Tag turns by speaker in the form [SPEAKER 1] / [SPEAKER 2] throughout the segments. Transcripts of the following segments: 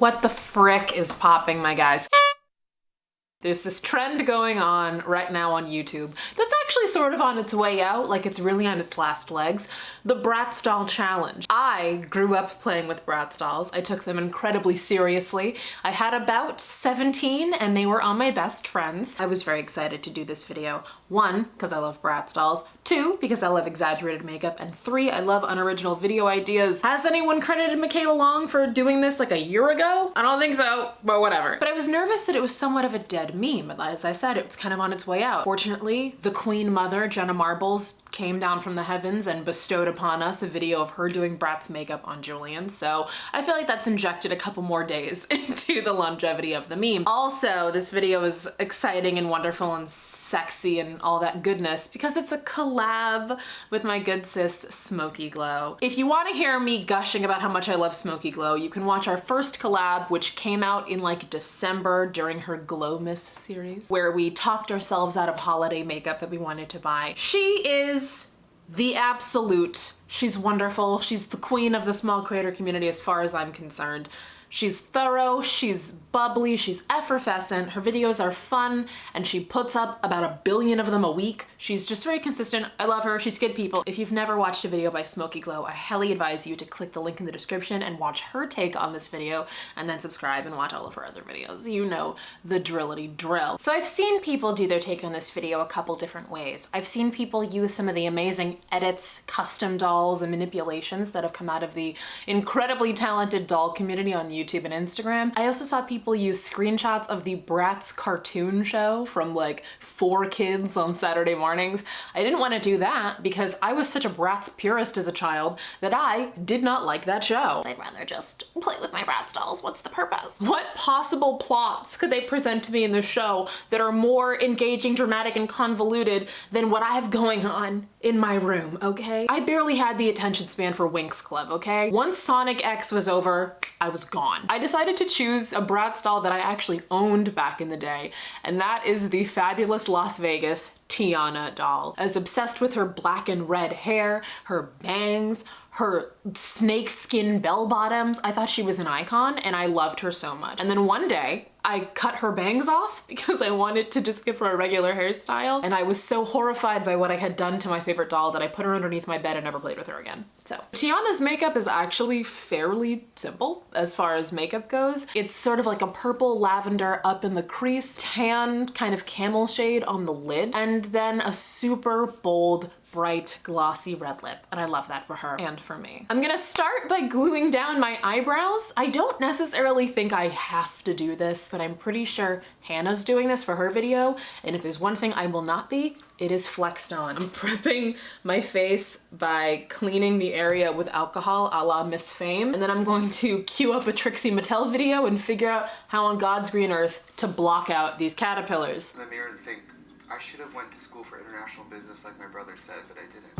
[SPEAKER 1] What the frick is popping, my guys? There's this trend going on right now on YouTube that's actually sort of on its way out, like it's really on its last legs. The Bratz doll challenge. I grew up playing with Bratz dolls. I took them incredibly seriously. I had about 17 and they were all my best friends. I was very excited to do this video. 1, because I love Bratz dolls. 2, because I love exaggerated makeup. And 3, I love unoriginal video ideas. Has anyone credited Michaela Long for doing this like a year ago? I don't think so, but whatever. But I was nervous that it was somewhat of a dead meme. As I said, it's kind of on its way out. Fortunately, the Queen Mother, Jenna Marbles, came down from the heavens and bestowed upon us a video of her doing Bratz makeup on Julian. So I feel like that's injected a couple more days into the longevity of the meme. Also, this video is exciting and wonderful and sexy and all that goodness because it's a collab with my good sis, Smokey Glow. If you want to hear me gushing about how much I love Smokey Glow, you can watch our first collab, which came out in like December during her Glowmas series, where we talked ourselves out of holiday makeup that we wanted to buy. She is the absolute. She's wonderful. She's the queen of the small creator community as far as I'm concerned. She's thorough, she's bubbly, she's effervescent, her videos are fun, and she puts up about 1 billion of them a week. She's just very consistent. I love her. She's good people. If you've never watched a video by Smokey Glow, I highly advise you to click the link in the description and watch her take on this video, and then subscribe and watch all of her other videos. You know the drillity drill. So I've seen people do their take on this video a couple different ways. I've seen people use some of the amazing edits, custom dolls, and manipulations that have come out of the incredibly talented doll community on YouTube and Instagram. I also saw people use screenshots of the Bratz cartoon show from like 4Kids on Saturday mornings. I didn't want to do that because I was such a Bratz purist as a child that I did not like that show. I'd rather just play with my Bratz dolls. What's the purpose? What possible plots could they present to me in the show that are more engaging, dramatic, and convoluted than what I have going on in my room, okay? I barely had the attention span for Winx Club, okay? Once Sonic X was over, I was gone. I decided to choose a Bratz doll that I actually owned back in the day, and that is the fabulous Las Vegas Tiana doll. I was obsessed with her black and red hair, her bangs, her snakeskin bell bottoms. I thought she was an icon and I loved her so much. And then one day I cut her bangs off because I wanted to just give her a regular hairstyle. And I was so horrified by what I had done to my favorite doll that I put her underneath my bed and never played with her again. So Tiana's makeup is actually fairly simple as far as makeup goes. It's sort of like a purple lavender up in the crease, tan kind of camel shade on the lid, and then a super bold bright glossy red lip, and I love that for her and for me. I'm gonna start by gluing down my eyebrows. I don't necessarily think I have to do this, but I'm pretty sure Hannah's doing this for her video, and if there's one thing I will not be, it is flexed on. I'm prepping my face by cleaning the area with alcohol a la Miss Fame, and then I'm going to cue up a Trixie Mattel video and figure out how on God's green earth to block out these caterpillars.
[SPEAKER 2] In the mirror and think, I should have went to school for international business like my brother said, but I didn't.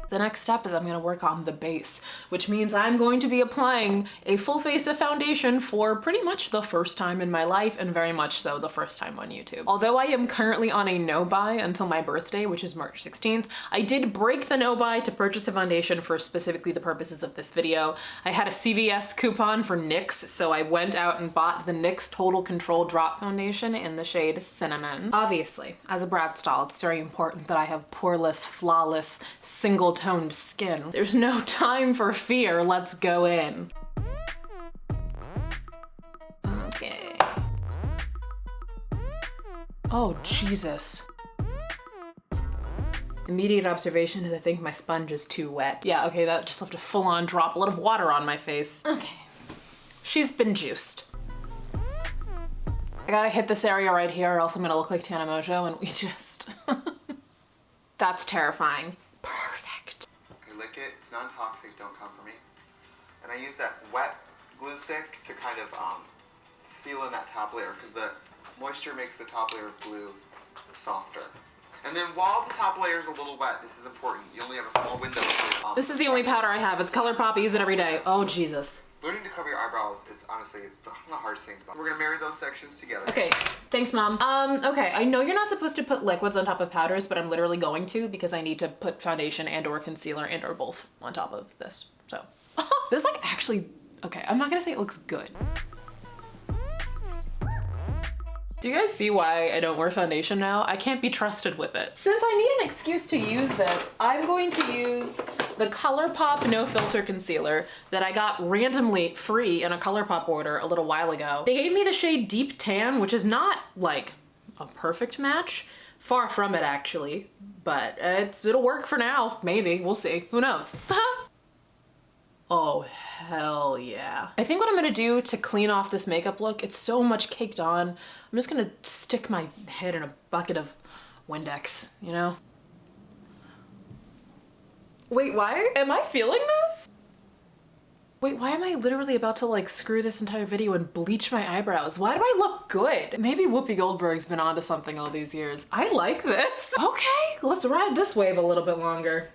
[SPEAKER 1] The next step is I'm gonna work on the base, which means I'm going to be applying a full face of foundation for pretty much the first time in my life, and very much so the first time on YouTube. Although I am currently on a no-buy until my birthday, which is March 16th, I did break the no-buy to purchase a foundation for specifically the purposes of this video. I had a CVS coupon for NYX, so I went out and bought the NYX Total Control Drop Foundation in the shade Cinnamon. Obviously, as a Bratz doll, it's very important that I have poreless, flawless, single-toned skin. There's no time for fear, let's go in. Okay. Oh, Jesus. Immediate observation is I think my sponge is too wet. Yeah, okay, that just left a full-on droplet of water on my face. Okay. She's been juiced. I gotta hit this area right here or else I'm gonna look like Tana Mojo and we just... That's terrifying. Perfect.
[SPEAKER 2] I lick it, it's non-toxic, don't come for me. And I use that wet glue stick to kind of seal in that top layer because the moisture makes the top layer of glue softer. And then while the top layer is a little wet, this is important, you only have a small window.
[SPEAKER 1] This is the only powder I have. It's ColourPop. I use it every day. Oh, Jesus.
[SPEAKER 2] Learning to cover your eyebrow eyebrows is honestly, it's one of the hardest things about it. We're gonna marry those sections together.
[SPEAKER 1] Okay, thanks Mom. Okay, I know you're not supposed to put liquids on top of powders, but I'm literally going to because I need to put foundation and or concealer and or both on top of this, so. This like actually, okay, I'm not gonna say it looks good. Do you guys see why I don't wear foundation now? I can't be trusted with it. Since I need an excuse to use this, I'm going to use the ColourPop No Filter Concealer that I got randomly free in a ColourPop order a little while ago. They gave me the shade Deep Tan, which is not like a perfect match. Far from it actually, but it'll work for now. Maybe, we'll see, who knows? Oh, hell yeah. I think what I'm gonna do to clean off this makeup look, it's so much caked on, I'm just gonna stick my head in a bucket of Windex, you know? Wait, why am I feeling this? Wait, why am I literally about to like screw this entire video and bleach my eyebrows? Why do I look good? Maybe Whoopi Goldberg's been onto something all these years. I like this. Okay, let's ride this wave a little bit longer.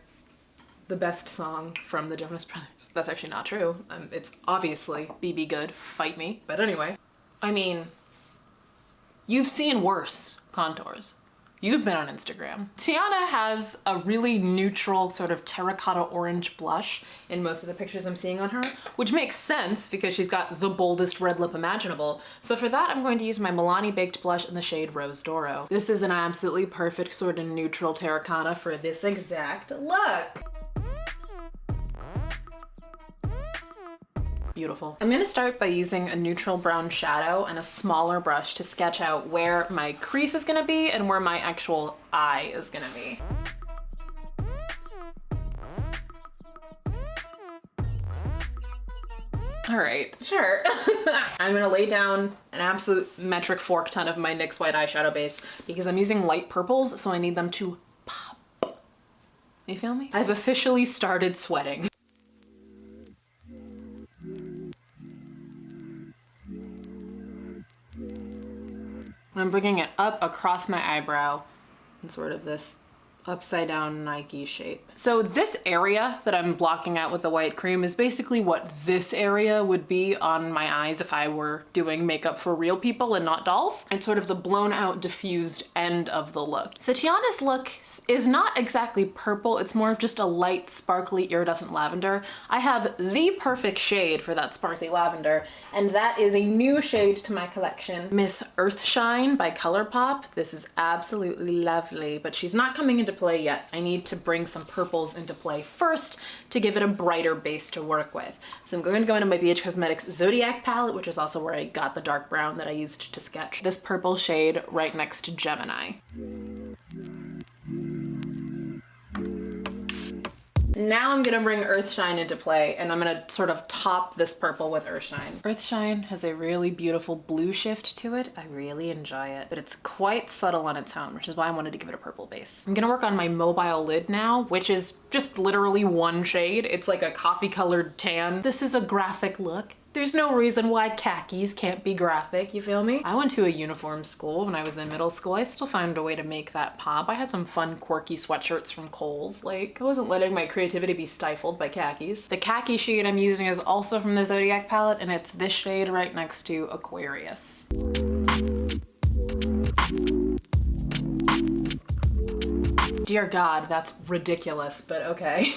[SPEAKER 1] The best song from the Jonas Brothers. That's actually not true. It's obviously BB Good, Fight Me. But anyway, I mean, you've seen worse contours. You've been on Instagram. Tiana has a really neutral sort of terracotta orange blush in most of the pictures I'm seeing on her, which makes sense because she's got the boldest red lip imaginable. So for that, I'm going to use my Milani Baked Blush in the shade Rose Doro. This is an absolutely perfect sort of neutral terracotta for this exact look. Beautiful. I'm gonna start by using a neutral brown shadow and a smaller brush to sketch out where my crease is gonna be and where my actual eye is gonna be. All right, sure. I'm gonna lay down an absolute metric fork ton of my NYX white eyeshadow base because I'm using light purples, so I need them to pop. You feel me? I've officially started sweating. I'm bringing it up across my eyebrow in sort of this upside down Nike shape. So this area that I'm blocking out with the white cream is basically what this area would be on my eyes if I were doing makeup for real people and not dolls. It's sort of the blown out diffused end of the look. So Tiana's look is not exactly purple, it's more of just a light sparkly iridescent lavender. I have the perfect shade for that sparkly lavender, and that is a new shade to my collection, Miss Earthshine by ColourPop. This is absolutely lovely, but she's not coming into play yet. I need to bring some purples into play first to give it a brighter base to work with. So I'm going to go into my BH Cosmetics Zodiac palette, which is also where I got the dark brown that I used to sketch this purple shade right next to Gemini. Now I'm gonna bring Earthshine into play, and I'm gonna sort of top this purple with Earthshine. Earthshine has a really beautiful blue shift to it. I really enjoy it, but it's quite subtle on its own, which is why I wanted to give it a purple base. I'm gonna work on my mobile lid now, which is just literally one shade. It's like a coffee colored tan. This is a graphic look. There's no reason why khakis can't be graphic, you feel me? I went to a uniform school when I was in middle school. I still found a way to make that pop. I had some fun quirky sweatshirts from Kohl's. Like, I wasn't letting my creativity be stifled by khakis. The khaki shade I'm using is also from the Zodiac palette, and it's this shade right next to Aquarius. Dear God, that's ridiculous, but okay.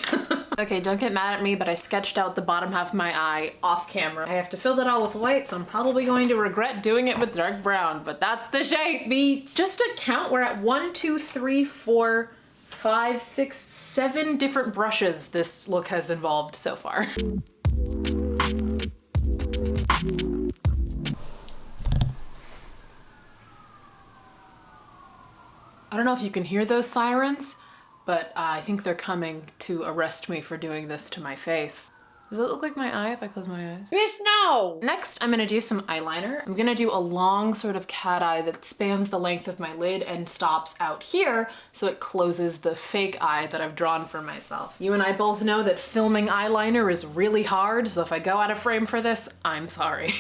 [SPEAKER 1] Okay, don't get mad at me, but I sketched out the bottom half of my eye off camera. I have to fill that all with white, so I'm probably going to regret doing it with dark brown, but that's the shape, beat. Just to count, we're at 1, 2, 3, 4, 5, 6, 7 different brushes this look has involved so far. I don't know if you can hear those sirens, but I think they're coming to arrest me for doing this to my face. Does it look like my eye if I close my eyes? Bitch, no! Next, I'm gonna do some eyeliner. I'm gonna do a long sort of cat eye that spans the length of my lid and stops out here, so it closes the fake eye that I've drawn for myself. You and I both know that filming eyeliner is really hard, so if I go out of frame for this, I'm sorry.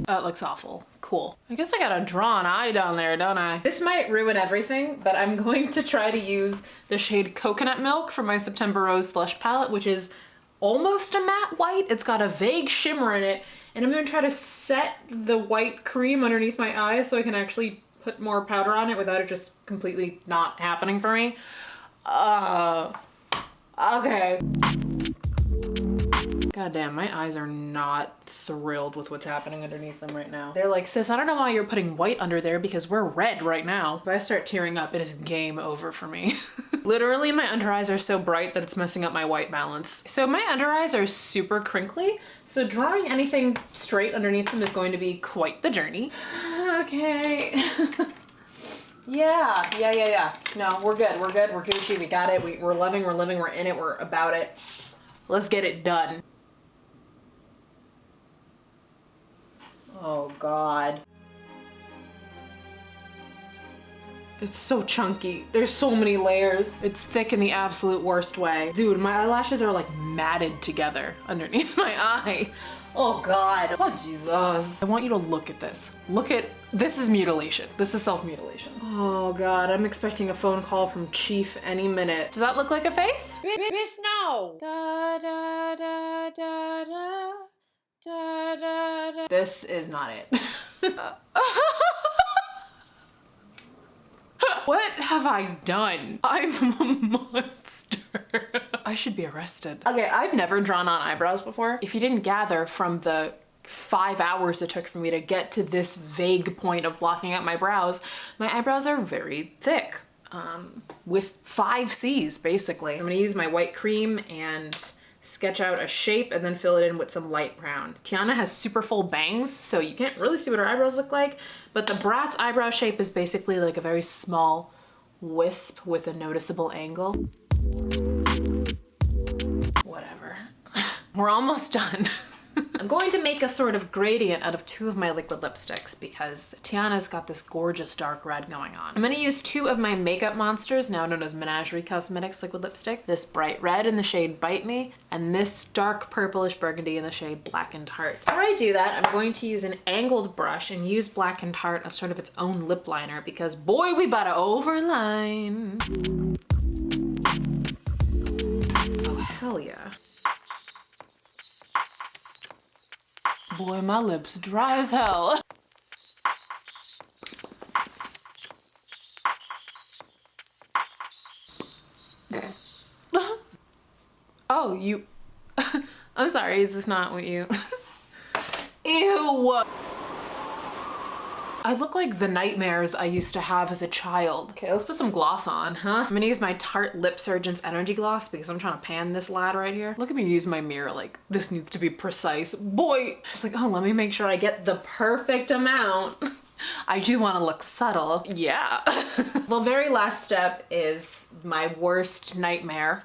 [SPEAKER 1] Oh, it looks awful. Cool. cool. I guess I gotta draw an eye down there, don't I? This might ruin everything, but I'm going to try to use the shade Coconut Milk for my September Rose Slush palette, which is almost a matte white. It's got a vague shimmer in it, and I'm gonna try to set the white cream underneath my eye so I can actually put more powder on it without it just completely not happening for me. Okay. God damn, my eyes are not thrilled with what's happening underneath them right now. They're like, sis, I don't know why you're putting white under there because we're red right now. If I start tearing up, it is game over for me. Literally, my under eyes are so bright that it's messing up my white balance. So my under eyes are super crinkly, so drawing anything straight underneath them is going to be quite the journey. Okay. Yeah. No, we're good, we're Gucci, we got it. We're loving, we're living, we're in it, we're about it. Let's get it done. Oh God. It's so chunky. There's so many layers. It's thick in the absolute worst way. Dude, my eyelashes are like matted together underneath my eye. Oh God. Oh Jesus. I want you to look at this. This is mutilation. This is self-mutilation. Oh God, I'm expecting a phone call from Chief any minute. Does that look like a face? Bitch, no. Da, da, da, da, da. Da, da, da. This is not it. What have I done? I'm a monster. I should be arrested. Okay, I've never drawn on eyebrows before. If you didn't gather from the 5 hours it took for me to get to this vague point of blocking out my brows, my eyebrows are very thick. With 5 C's basically. I'm gonna use my white cream and sketch out a shape and then fill it in with some light brown. Tiana has super full bangs, so you can't really see what her eyebrows look like, but the Bratz eyebrow shape is basically like a very small wisp with a noticeable angle. Whatever. We're almost done. I'm going to make a sort of gradient out of 2 of my liquid lipsticks because Tiana's got this gorgeous dark red going on. I'm gonna use 2 of my Makeup Monsters, now known as Menagerie Cosmetics liquid lipstick, this bright red in the shade Bite Me, and this dark purplish burgundy in the shade Blackened Tarte. Before I do that, I'm going to use an angled brush and use Blackened Tarte as sort of its own lip liner because boy, we bout to overline. Oh, hell yeah. Boy, my lips dry as hell. Oh, you... I'm sorry, is this not what you... Ew! I look like the nightmares I used to have as a child. Okay, let's put some gloss on, huh? I'm gonna use my Tarte Lipsurgence Energy Gloss because I'm trying to pan this lad right here. Look at me use my mirror like this needs to be precise. Boy, it's like, oh, let me make sure I get the perfect amount. I do want to look subtle. Yeah. The very last step is my worst nightmare.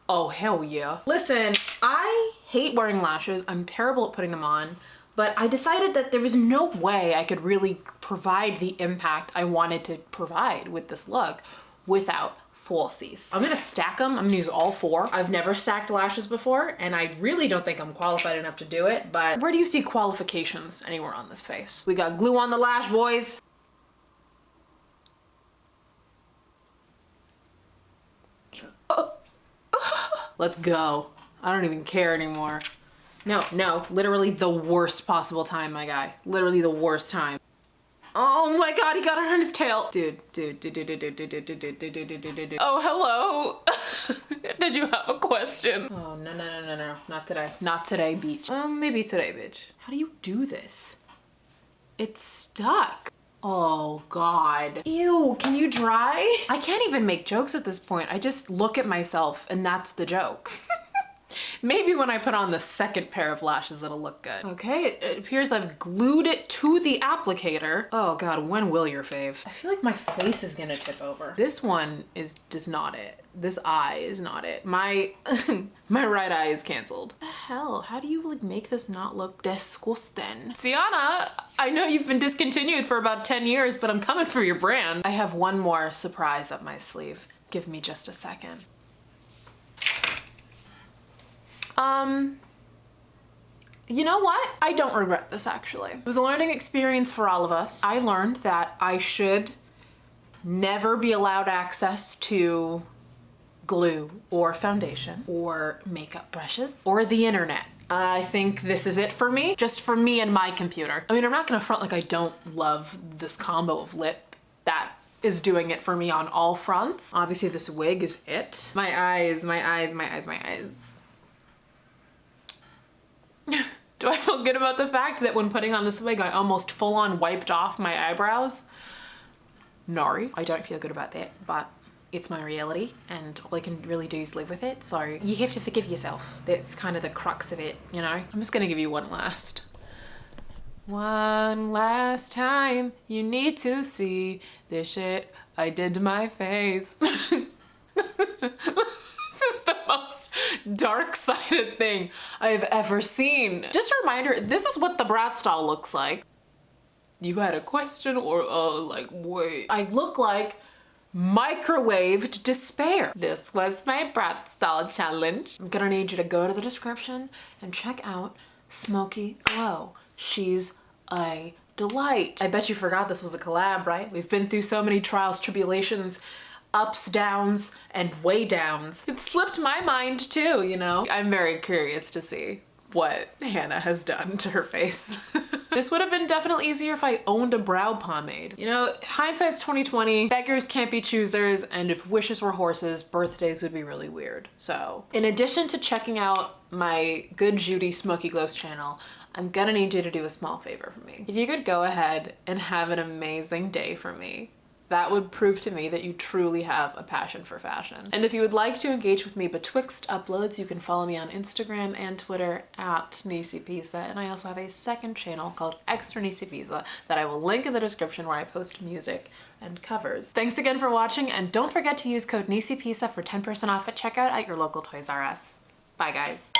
[SPEAKER 1] Oh, hell yeah. Listen, I hate wearing lashes. I'm terrible at putting them on. But I decided that there was no way I could really provide the impact I wanted to provide with this look without falsies. I'm gonna stack them. I'm gonna use all 4. I've never stacked lashes before, and I really don't think I'm qualified enough to do it, but where do you see qualifications anywhere on this face? We got glue on the lash, boys. Let's go. I don't even care anymore. No, literally the worst possible time, my guy. Literally the worst time. Oh my God, he got it on his tail. Dude. Oh, hello. Did you have a question? Oh, no, not today. Not today, beach. Maybe today, bitch. How do you do this? It's stuck. Oh God. Ew, can you dry? I can't even make jokes at this point. I just look at myself and that's the joke. Maybe when I put on the second pair of lashes, it'll look good. Okay, it appears I've glued it to the applicator. Oh God, when will your fave? I feel like my face is gonna tip over. This one is just not it. This eye is not it. My right eye is canceled. What the hell? How do you like make this not look disgusting? Tiana, I know you've been discontinued for about 10 years, but I'm coming for your brand. I have one more surprise up my sleeve. Give me just a second. You know what? I don't regret this actually. It was a learning experience for all of us. I learned that I should never be allowed access to glue or foundation or makeup brushes or the internet. I think this is it for me, just for me and my computer. I mean, I'm not gonna front like I don't love this combo of lip. That is doing it for me on all fronts. Obviously this wig is it. My eyes, my eyes, my eyes, my eyes. Do I feel good about the fact that when putting on this wig, I almost full on wiped off my eyebrows? Nari. I don't feel good about that, but it's my reality and all I can really do is live with it. So you have to forgive yourself. That's kind of the crux of it, you know? I'm just gonna give you one last time. You need to see this shit I did to my face. This is the most dark-sided thing I've ever seen. Just a reminder, this is what the bratz doll looks like. You had a question or like, wait. I look like microwaved despair. This was my bratz doll challenge. I'm gonna need you to go to the description and check out Smokey Glow. She's a delight. I bet you forgot this was a collab, right? We've been through so many trials, tribulations, ups, downs, and way downs. It slipped my mind too, you know? I'm very curious to see what Hannah has done to her face. This would have been definitely easier if I owned a brow pomade. You know, hindsight's 2020, beggars can't be choosers, and if wishes were horses, birthdays would be really weird. So, in addition to checking out my good Judy Smokey Glow's channel, I'm gonna need you to do a small favor for me. If you could go ahead and have an amazing day for me, that would prove to me that you truly have a passion for fashion. And if you would like to engage with me betwixt uploads, you can follow me on Instagram and Twitter at NisiPisa. And I also have a second channel called Extra NisiPisa that I will link in the description where I post music and covers. Thanks again for watching, and don't forget to use code NisiPisa for 10% off at checkout at your local Toys R Us. Bye guys.